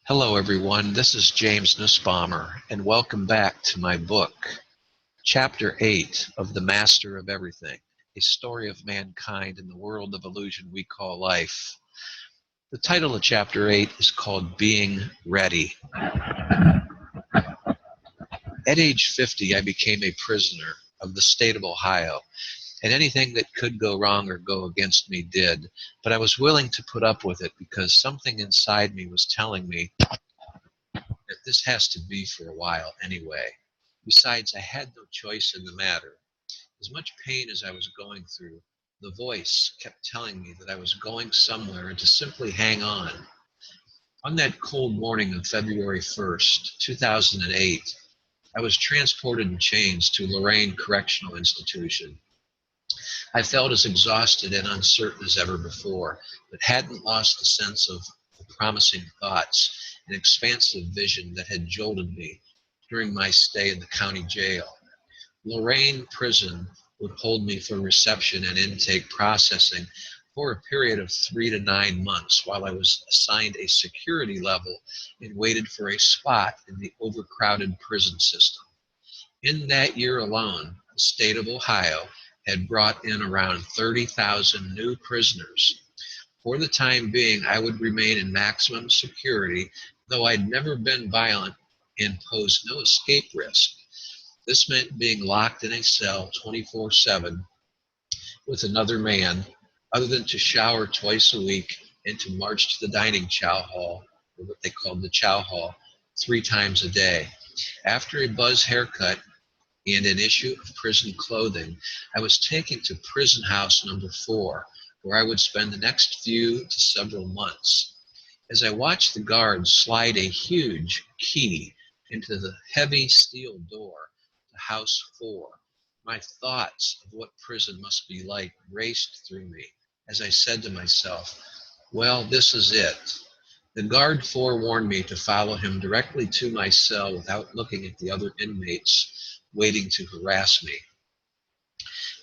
Hello, everyone. This is James Nussbaumer, and welcome back to my book, Chapter 8 of The Master of Everything, a story of mankind in the world of illusion we call life. The title of Chapter 8 is called Being Ready. At age 50, I became a prisoner of the state of Ohio, and anything that could go wrong or go against me did, but I was willing to put up with it because something inside me was telling me that this has to be for a while anyway. Besides, I had no choice in the matter. As much pain as I was going through, the voice kept telling me that I was going somewhere and to simply hang on. On that cold morning of February 1st, 2008, I was transported in chains to Lorain Correctional Institution. I felt as exhausted and uncertain as ever before, but hadn't lost the sense of the promising thoughts and expansive vision that had jolted me during my stay in the county jail. Lorain Prison would hold me for reception and intake processing for a period of 3 to 9 months while I was assigned a security level and waited for a spot in the overcrowded prison system. In that year alone, the state of Ohio had brought in around 30,000 new prisoners. For the time being, I would remain in maximum security, though I'd never been violent and posed no escape risk. This meant being locked in a cell 24/7 with another man, other than to shower twice a week and to march to the dining chow hall, or what they called the chow hall, 3 times a day. After a buzz haircut and an issue of prison clothing, I was taken to prison house number 4, where I would spend the next few to several months. As I watched the guards slide a huge key into the heavy steel door to house 4, my thoughts of what prison must be like raced through me as I said to myself, well, this is it. The guard forewarned me to follow him directly to my cell without looking at the other inmates waiting to harass me.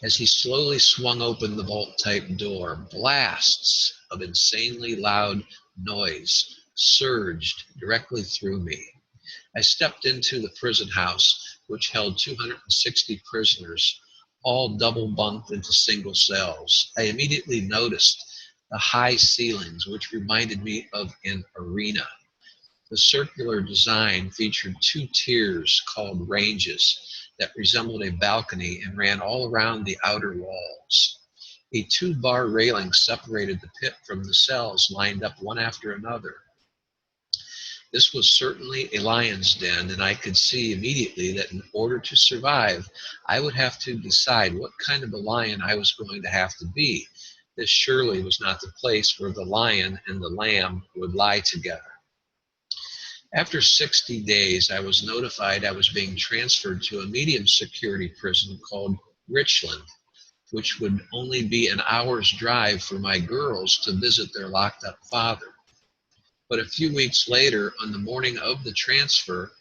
As he slowly swung open the vault-type door, blasts of insanely loud noise surged directly through me. I stepped into the prison house, which held 260 prisoners, all double bunked into single cells. I immediately noticed the high ceilings, which reminded me of an arena. The circular design featured 2 tiers called ranges that resembled a balcony and ran all around the outer walls. A 2-bar railing separated the pit from the cells lined up one after another. This was certainly a lion's den, and I could see immediately that in order to survive, I would have to decide what kind of a lion I was going to have to be. This surely was not the place where the lion and the lamb would lie together. After 60 days, I was notified I was being transferred to a medium security prison called Richland, which would only be an hour's drive for my girls to visit their locked up father. But a few weeks later, on the morning of the transfer,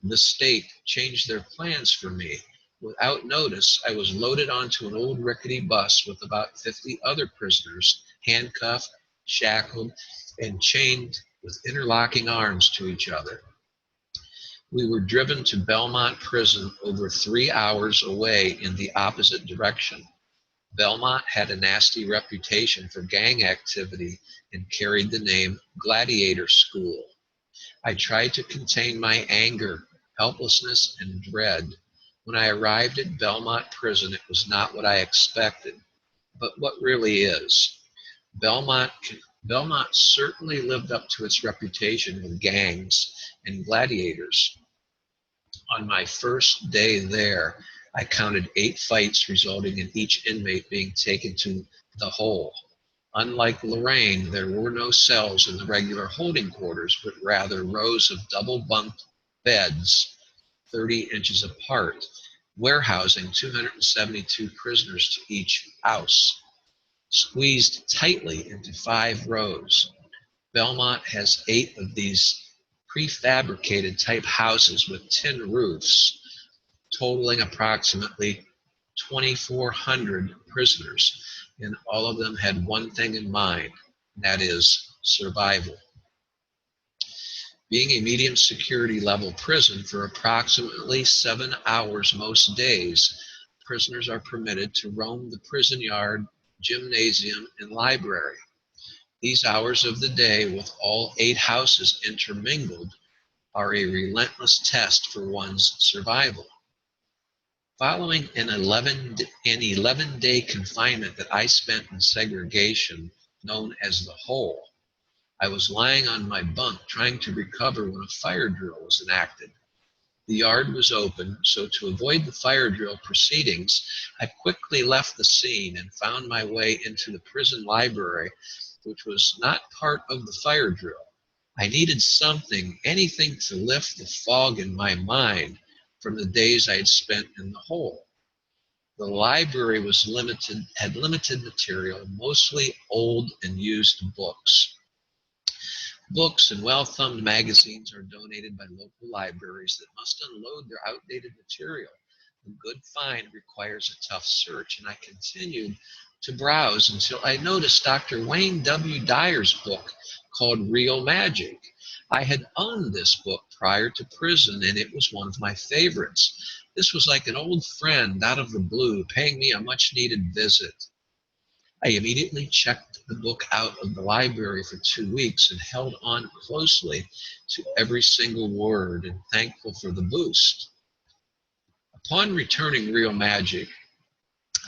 the state changed their plans for me. Without notice, I was loaded onto an old rickety bus with about 50 other prisoners, handcuffed, shackled, and chained with interlocking arms to each other. We were driven to Belmont Prison over 3 hours away in the opposite direction. Belmont had a nasty reputation for gang activity and carried the name Gladiator School. I tried to contain my anger, helplessness, and dread. When I arrived at Belmont Prison, it was not what I expected, but what really is. Belmont certainly lived up to its reputation with gangs and gladiators. On my first day there, I counted 8 fights, resulting in each inmate being taken to the hole. Unlike Lorain, there were no cells in the regular holding quarters, but rather rows of double-bunked beds 30 inches apart, warehousing 272 prisoners to each house, squeezed tightly into 5 rows. Belmont has 8 of these prefabricated type houses with tin roofs, totaling approximately 2,400 prisoners, and all of them had one thing in mind, and that is survival. Being a medium security level prison for approximately 7 hours most days, prisoners are permitted to roam the prison yard, gymnasium, and library. These hours of the day, with all 8 houses intermingled, are a relentless test for one's survival. Following an 11-day confinement that I spent in segregation, known as the hole, I was lying on my bunk trying to recover when a fire drill was enacted. The yard was open, so to avoid the fire drill proceedings, I quickly left the scene and found my way into the prison library, which was not part of the fire drill. I needed something, anything to lift the fog in my mind from the days I had spent in the hole. The library had limited material, mostly old and used books. Books and well-thumbed magazines are donated by local libraries that must unload their outdated material. A good find requires a tough search, and I continued to browse until I noticed Dr. Wayne W. Dyer's book called Real Magic. I had owned this book prior to prison, and it was one of my favorites. This was like an old friend out of the blue paying me a much-needed visit. I immediately checked the book out of the library for 2 weeks and held on closely to every single word and thankful for the boost. Upon returning Real Magic,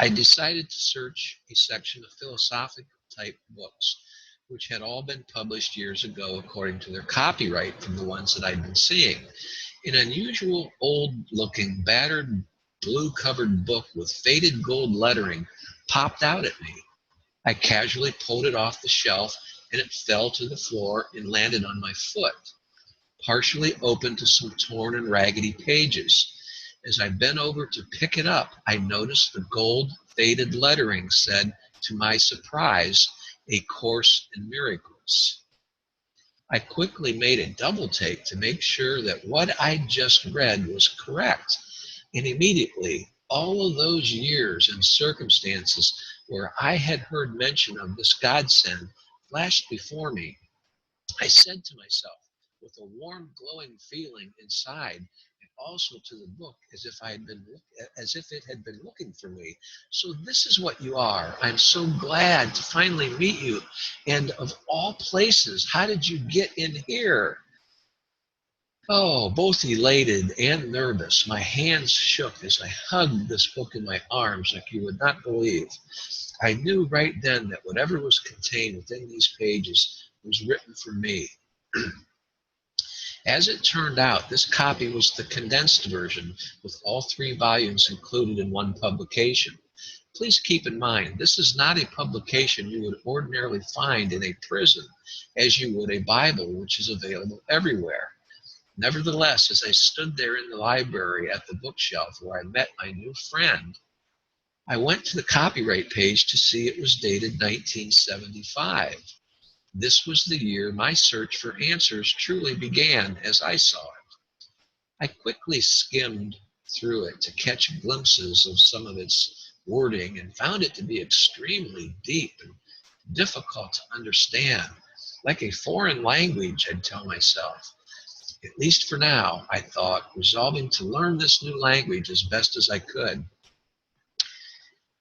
I decided to search a section of philosophical type books, which had all been published years ago according to their copyright from the ones that I'd been seeing. An unusual old-looking, battered, blue-covered book with faded gold lettering popped out at me. I casually pulled it off the shelf, and it fell to the floor and landed on my foot, partially open to some torn and raggedy pages. As I bent over to pick it up, I noticed the gold faded lettering said, to my surprise, A Course in Miracles. I quickly made a double take to make sure that what I just read was correct, and immediately all of those years and circumstances where I had heard mention of this godsend flashed before me. I said to myself, with a warm, glowing feeling inside, and also to the book, as if it had been looking for me. So this is what you are. I'm so glad to finally meet you. And of all places, how did you get in here? Oh, both elated and nervous, my hands shook as I hugged this book in my arms like you would not believe. I knew right then that whatever was contained within these pages was written for me. As it turned out, this copy was the condensed version with all 3 volumes included in one publication. Please keep in mind, this is not a publication you would ordinarily find in a prison, as you would a Bible, which is available everywhere. Nevertheless, as I stood there in the library at the bookshelf where I met my new friend, I went to the copyright page to see it was dated 1975. This was the year my search for answers truly began as I saw it. I quickly skimmed through it to catch glimpses of some of its wording and found it to be extremely deep and difficult to understand, like a foreign language, I'd tell myself. At least for now, I thought, resolving to learn this new language as best as I could.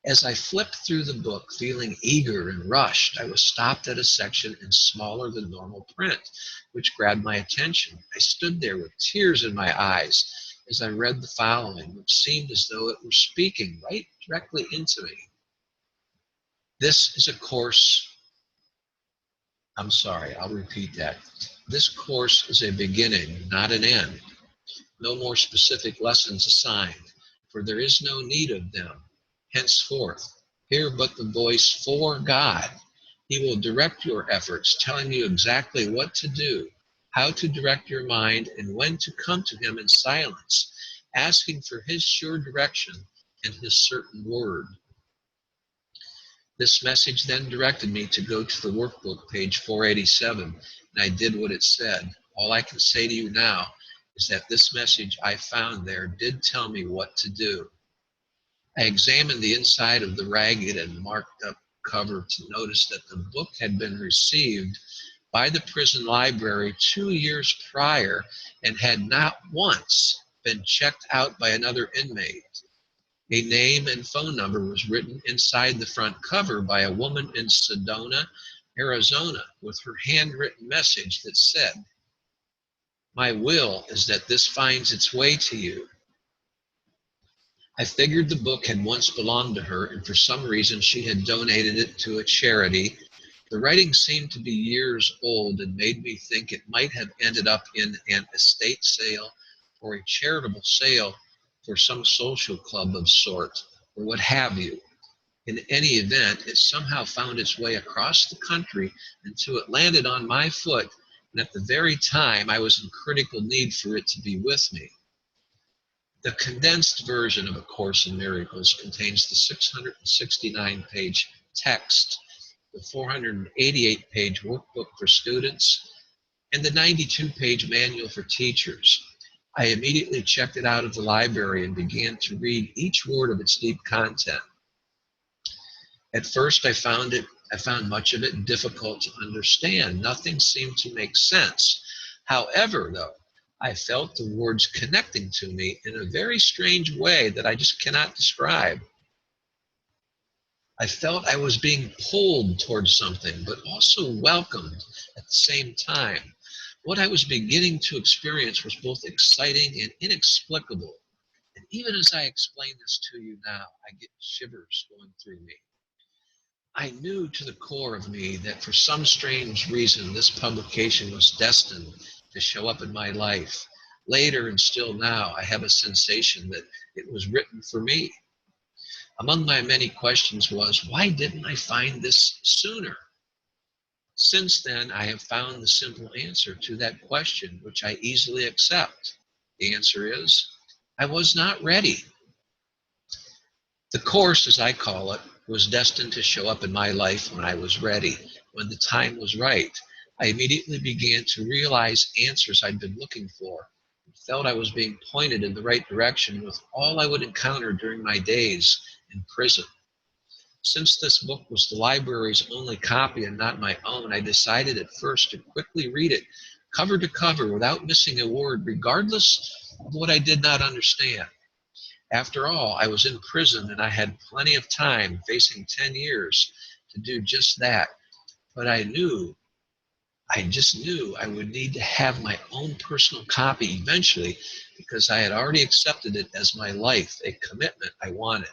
As I flipped through the book, feeling eager and rushed, I was stopped at a section in smaller than normal print, which grabbed my attention. I stood there with tears in my eyes as I read the following, which seemed as though it were speaking right directly into me. This is a course, I'm sorry, I'll repeat that. This course is a beginning, not an end. No more specific lessons assigned, for there is no need of them. Henceforth, hear but the voice for God. He will direct your efforts, telling you exactly what to do, how to direct your mind, and when to come to him in silence, asking for his sure direction and his certain word. This message then directed me to go to the workbook, page 487, and I did what it said. All I can say to you now is that this message I found there did tell me what to do. I examined the inside of the ragged and marked up cover to notice that the book had been received by the prison library 2 years prior and had not once been checked out by another inmate. A name and phone number was written inside the front cover by a woman in Sedona, Arizona, with her handwritten message that said, "My will is that this finds its way to you." I figured the book had once belonged to her, and for some reason she had donated it to a charity. The writing seemed to be years old and made me think it might have ended up in an estate sale or a charitable sale for some social club of sort, or what have you. In any event, it somehow found its way across the country until it landed on my foot, and at the very time I was in critical need for it to be with me. The condensed version of A Course in Miracles contains the 669-page text, the 488-page workbook for students, and the 92-page manual for teachers. I immediately checked it out of the library and began to read each word of its deep content. At first, I found much of it difficult to understand. Nothing seemed to make sense. However, though, I felt the words connecting to me in a very strange way that I just cannot describe. I felt I was being pulled towards something, but also welcomed at the same time. What I was beginning to experience was both exciting and inexplicable. And even as I explain this to you now, I get shivers going through me. I knew to the core of me that for some strange reason this publication was destined to show up in my life. Later and still now, I have a sensation that it was written for me. Among my many questions was, why didn't I find this sooner? Since then, I have found the simple answer to that question, which I easily accept. The answer is, I was not ready. The course, as I call it, was destined to show up in my life when I was ready, when the time was right. I immediately began to realize answers I'd been looking for. I felt I was being pointed in the right direction with all I would encounter during my days in prison. Since this book was the library's only copy and not my own, I decided at first to quickly read it cover to cover without missing a word, regardless of what I did not understand. After all, I was in prison and I had plenty of time, facing 10 years, to do just that. But I just knew I would need to have my own personal copy eventually because I had already accepted it as my life, a commitment I wanted.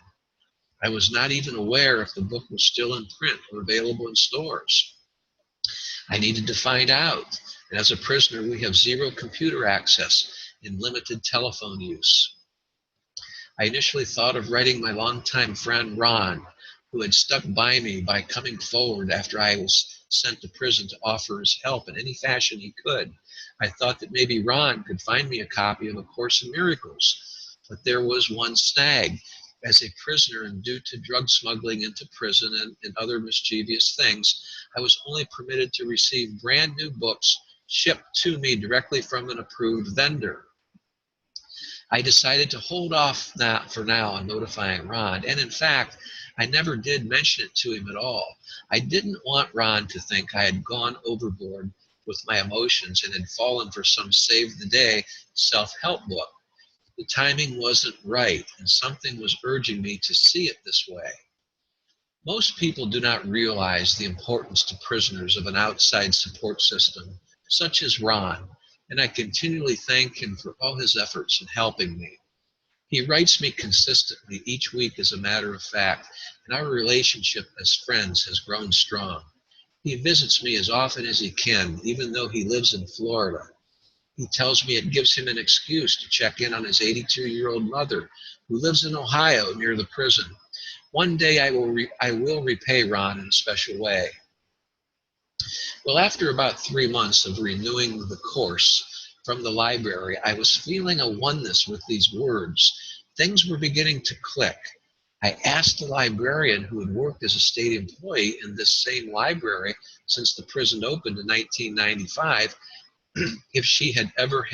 I was not even aware if the book was still in print or available in stores. I needed to find out. And as a prisoner, we have zero computer access and limited telephone use. I initially thought of writing my longtime friend Ron, who had stuck by me by coming forward after I was sent to prison to offer his help in any fashion he could. I thought that maybe Ron could find me a copy of A Course in Miracles. But there was one snag. As a prisoner and due to drug smuggling into prison and other mischievous things, I was only permitted to receive brand new books shipped to me directly from an approved vendor. I decided to hold off for now on notifying Ron, and in fact, I never did mention it to him at all. I didn't want Ron to think I had gone overboard with my emotions and had fallen for some save-the-day self-help book. The timing wasn't right, and something was urging me to see it this way. Most people do not realize the importance to prisoners of an outside support system, such as Ron, and I continually thank him for all his efforts in helping me. He writes me consistently each week, as a matter of fact, and our relationship as friends has grown strong. He visits me as often as he can, even though he lives in Florida. He tells me it gives him an excuse to check in on his 82-year-old mother, who lives in Ohio near the prison. One day I will repay Ron in a special way. Well, after about 3 months of renewing the course from the library, I was feeling a oneness with these words. Things were beginning to click. I asked the librarian who had worked as a state employee in this same library since the prison opened in 1995 if she had ever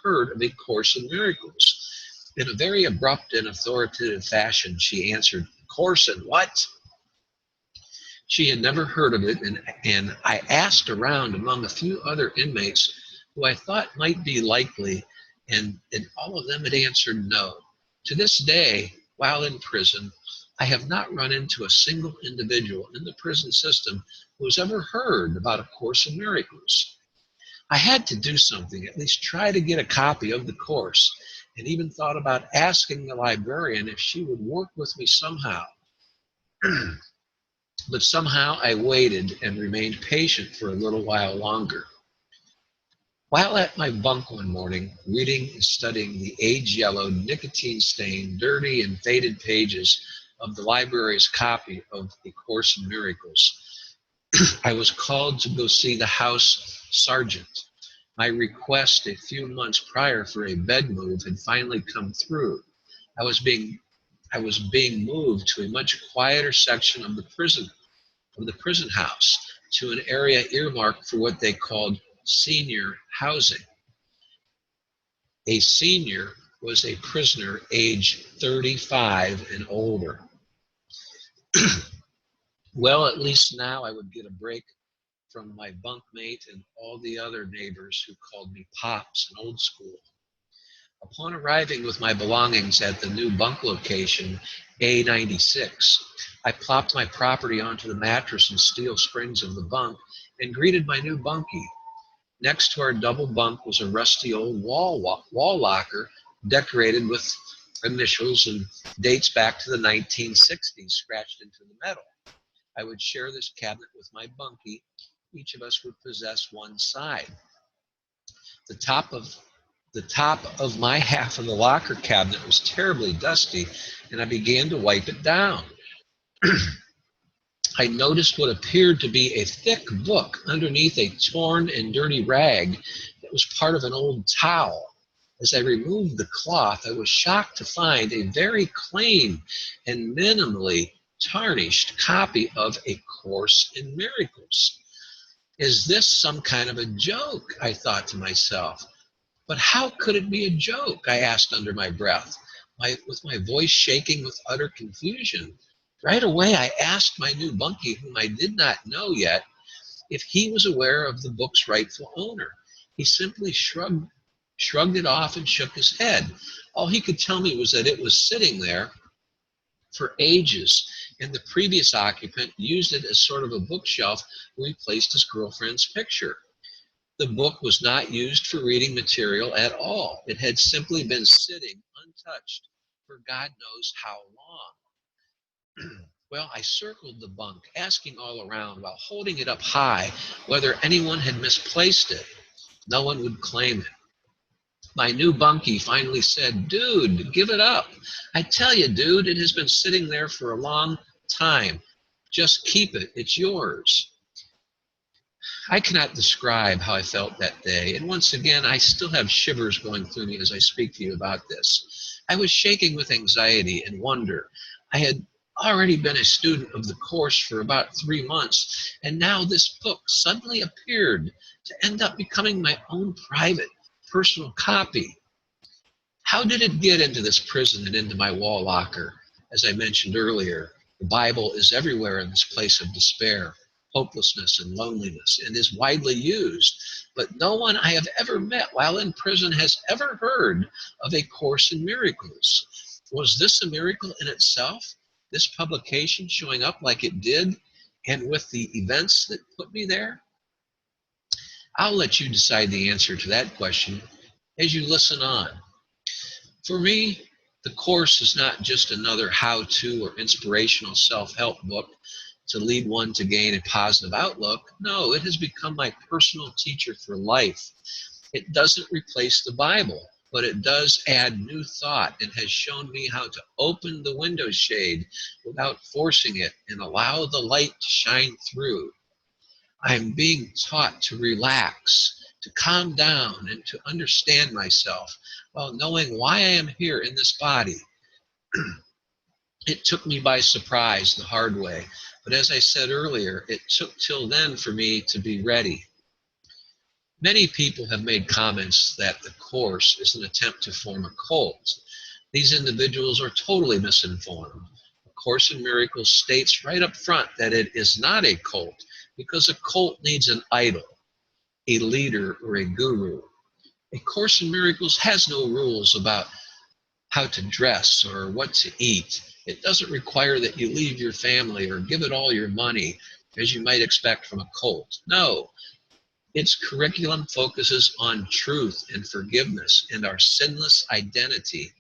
heard of A Course in Miracles. In a very abrupt and authoritative fashion, she answered, "Course in what?" She had never heard of it, and I asked around among a few other inmates who I thought might be likely, and all of them had answered no. To this day, while in prison, I have not run into a single individual in the prison system who has ever heard about A Course in Miracles. I had to do something, at least try to get a copy of the course, and even thought about asking the librarian if she would work with me somehow. But somehow I waited and remained patient for a little while longer. While at my bunk one morning, reading and studying the age-yellowed, nicotine-stained, dirty, and faded pages of the library's copy of A Course in Miracles, I was called to go see the house sergeant. My request a few months prior for a bed move had finally come through. I was being moved to a much quieter section of the prison house, to an area earmarked for what they called senior housing. A senior was a prisoner age 35 and older. Well, at least now I would get a break from my bunkmate and all the other neighbors who called me Pops and old school. Upon arriving with my belongings at the new bunk location, A96, I plopped my property onto the mattress and steel springs of the bunk and greeted my new bunkie. Next to our double bunk was a rusty old wall locker decorated with initials and dates back to the 1960s scratched into the metal. I would share this cabinet with my bunkie. Each of us would possess one side. The top of my half of the locker cabinet was terribly dusty, and I began to wipe it down. I noticed what appeared to be a thick book underneath a torn and dirty rag that was part of an old towel. As I removed the cloth, I was shocked to find a very clean and minimally tarnished copy of A Course in Miracles. Is this some kind of a joke? I thought to myself. But how could it be a joke? I asked under my breath, with my voice shaking with utter confusion. Right away, I asked my new bunkie, whom I did not know yet, if he was aware of the book's rightful owner. He simply shrugged it off and shook his head. All he could tell me was that it was sitting there for ages, and the previous occupant used it as sort of a bookshelf where he placed his girlfriend's picture. The book was not used for reading material at all. It had simply been sitting untouched for God knows how long. Well, I circled the bunk, asking all around while holding it up high whether anyone had misplaced it. No one would claim it. My new bunkie finally said, "Dude, give it up. I tell you, dude, it has been sitting there for a long time. Just keep it. It's yours." I cannot describe how I felt that day, and once again, I still have shivers going through me as I speak to you about this. I was shaking with anxiety and wonder. I had already been a student of the course for about 3 months, and now this book suddenly appeared to end up becoming my own private, personal copy. How did it get into this prison and into my wall locker? As I mentioned earlier, the Bible is everywhere in this place of despair, hopelessness, and loneliness, and is widely used. But no one I have ever met while in prison has ever heard of A Course in Miracles. Was this a miracle in itself? This publication showing up like it did, and with the events that put me there? I'll let you decide the answer to that question as you listen on. For me, the course is not just another how-to or inspirational self-help book to lead one to gain a positive outlook. No, it has become my personal teacher for life. It doesn't replace the Bible, but it does add new thought and has shown me how to open the window shade without forcing it and allow the light to shine through. I'm being taught to relax, to calm down, and to understand myself while knowing why I am here in this body. It took me by surprise the hard way, but as I said earlier, it took till then for me to be ready. Many people have made comments that the course is an attempt to form a cult. These individuals are totally misinformed. A Course in Miracles states right up front that it is not a cult, because a cult needs an idol, a leader, or a guru. A Course in Miracles has no rules about how to dress or what to eat. It doesn't require that you leave your family or give it all your money, as you might expect from a cult. No, its curriculum focuses on truth and forgiveness and our sinless identity.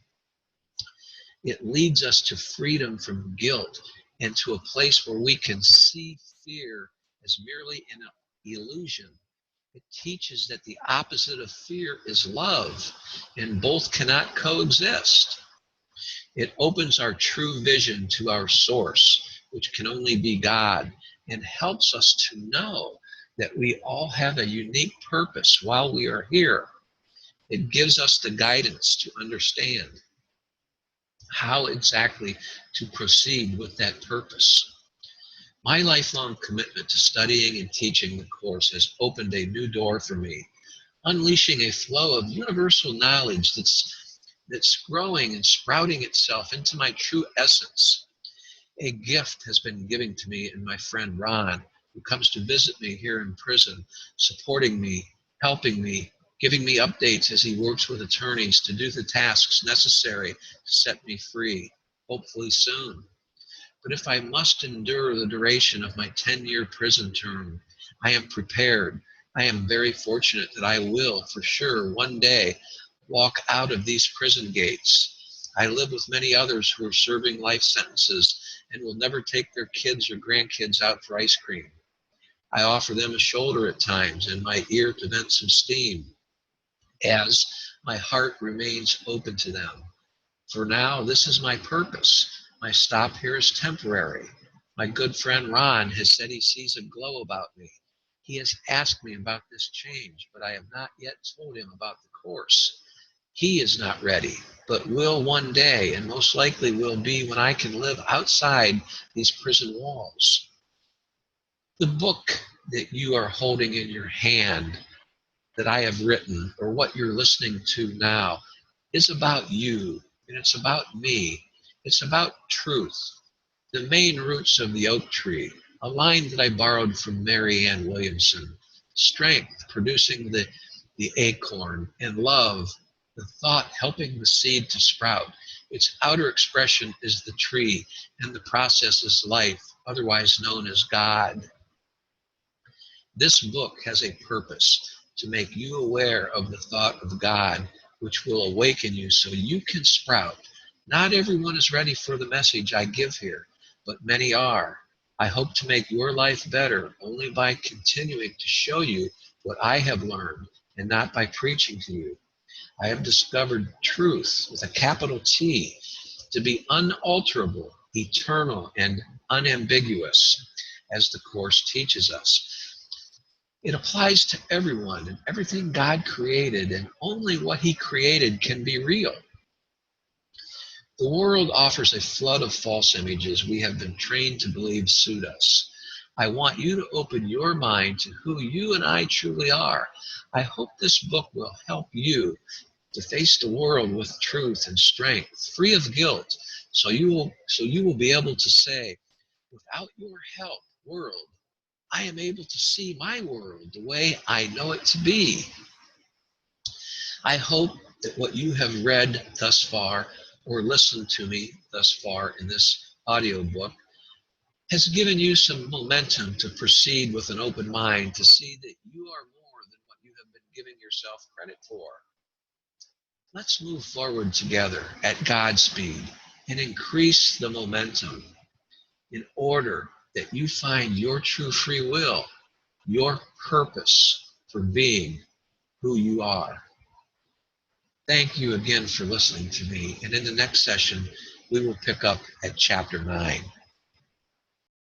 It leads us to freedom from guilt and to a place where we can see fear as merely an illusion. It teaches that the opposite of fear is love, and both cannot coexist. It opens our true vision to our source, which can only be God, and helps us to know that we all have a unique purpose while we are here. It gives us the guidance to understand how exactly to proceed with that purpose. My lifelong commitment to studying and teaching the Course has opened a new door for me, unleashing a flow of universal knowledge that's growing and sprouting itself into my true essence. A gift has been given to me and my friend Ron, who comes to visit me here in prison, supporting me, helping me, giving me updates as he works with attorneys to do the tasks necessary to set me free, hopefully soon. But if I must endure the duration of my 10-year prison term, I am prepared. I am very fortunate that I will, for sure, one day walk out of these prison gates. I live with many others who are serving life sentences and will never take their kids or grandkids out for ice cream. I offer them a shoulder at times and my ear to vent some steam, as my heart remains open to them. For now, this is my purpose. My stop here is temporary. My good friend Ron has said he sees a glow about me. He has asked me about this change, but I have not yet told him about the Course. He is not ready, but will one day, and most likely will be when I can live outside these prison walls. The book that you are holding in your hand that I have written, or what you're listening to now, is about you, and it's about me. It's about truth. The main roots of the oak tree, a line that I borrowed from Mary Ann Williamson. Strength, producing the acorn, and love, the thought helping the seed to sprout. Its outer expression is the tree, and the process is life, otherwise known as God. This book has a purpose, to make you aware of the thought of God, which will awaken you so you can sprout. Not everyone is ready for the message I give here, but many are. I hope to make your life better only by continuing to show you what I have learned, and not by preaching to you. I have discovered truth with a capital T to be unalterable, eternal, and unambiguous, as the Course teaches us. It applies to everyone and everything God created, and only what He created can be real. The world offers a flood of false images we have been trained to believe suit us. I want you to open your mind to who you and I truly are. I hope this book will help you to face the world with truth and strength, free of guilt, so you will be able to say, without your help, world, I am able to see my world the way I know it to be. I hope that what you have read thus far, or listened to me thus far in this audiobook, has given you some momentum to proceed with an open mind, to see that you are more than what you have been giving yourself credit for. Let's move forward together at God's speed and increase the momentum in order that you find your true free will, your purpose for being who you are. Thank you again for listening to me, and in the next session, we will pick up at chapter 9.